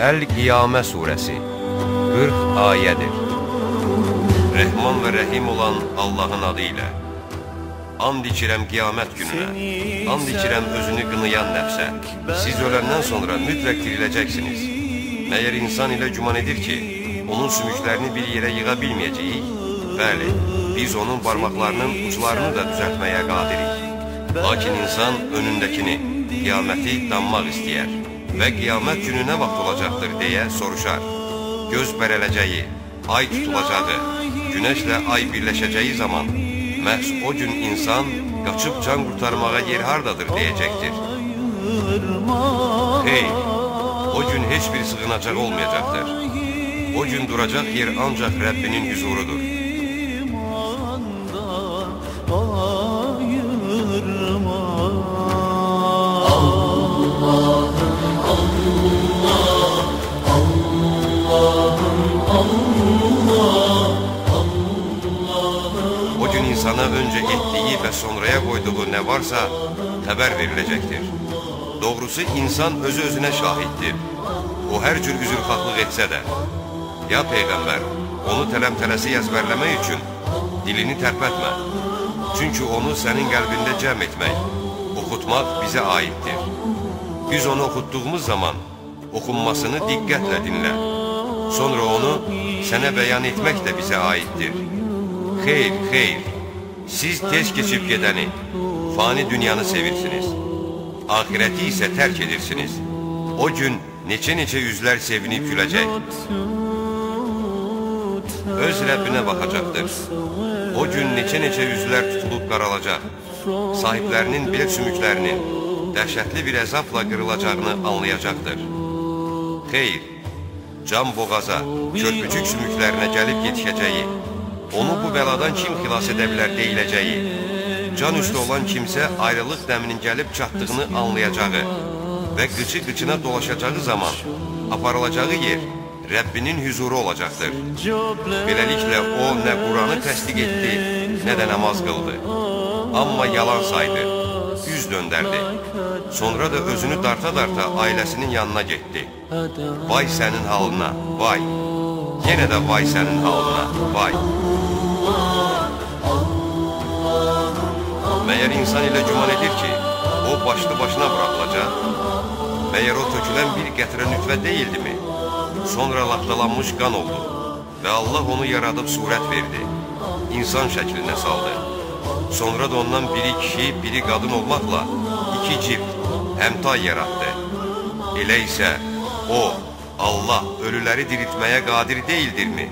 Əl-Qiyamə surəsi 40 ayədir. Rəhman və Rəhim olan Allahın adı ilə. And içirəm qiyamət gününə, and içirəm özünü qınayan nəfsə. Siz öləndən sonra mütləq diriləcəksiniz. Məyər insan ilə güman edir ki, onun sümüklərini bir yerə yığa bilməyəcəyik? Bəli, biz onun barmaqlarının uclarını da düzəltməyə qadirik. Lakin insan önündəkini, qiyaməti danmaq istəyər və qiyamət günü nə vaxt olacaqdır deyə soruşar. Göz bərələcəyi, ay tutulacağı, günəşlə ay birləşəcəyi zaman məhz o gün insan qaçıb can qurtarmağa yer hardadır deyəcəkdir. Xeyr, o gün heç bir sığınacaq olmayacaqdır. O gün duracaq yer ancaq Rəbbinin hüzurudur. O gün insana öncə etdiyi və sonraya qoyduğu nə varsa xəbər veriləcəkdir. Doğrusu insan özü-özünə şahiddir. O hər cür üzrxahlıq etsə də. Ya Peyğəmbər, onu tələm-tələsi əzbərləmək üçün dilini tərpətmə. Çünki onu sənin qəlbində cəm etmək, oxutmaq bizə aiddir. Biz onu oxutduğumuz zaman oxunmasını diqqətlə dinlə. Sonra onu sənə bəyan etmək də bizə aiddir. Xeyr, xeyr, siz tez keçib gedəni, fani dünyanı sevirsiniz. Ahirəti isə tərk edirsiniz. O gün neçə-neçə üzlər sevinib güləcək. Öz Rəbbinə baxacaqdır. O gün neçə-neçə üzlər tutulub qaralacaq. Sahiblərinin bel sümüklərinin dəhşətli bir əzabla qırılacağını anlayacaqdır. Xeyr, can boğaza, körpücük sümüklərinə gəlib yetişəcəyi, onu bu bəladan kim xilas edə bilər deyiləcəyi, can üstü olan kimsə ayrılıq dəminin gəlib çatdığını anlayacağı və qıçı-qıçına dolaşacağı zaman aparılacağı yer Rəbbinin hüzuru olacaqdır. Beləliklə o nə Quranı təsdiq etdi, nə də namaz qıldı. Amma yalan saydı, yüz döndərdi. Sonra da özünü darta-darta ailəsinin yanına getdi. Vay sənin halına, vay! Yenə də vay sənin halına, vay! Məyər insan ilə güman edir ki, o başlı başına buraxılacaq? Məyər o tökülən bir qətrə nütvə deyildimi? Sonra laxtalanmış qan oldu və Allah onu yaradıb surət verdi, insan şəklinə saldı. Sonra da ondan biri kişi, biri qadın olmaqla iki cift, həmtay yaratdı. Elə isə o, Allah ölüləri diriltməyə qadir deyildirmi?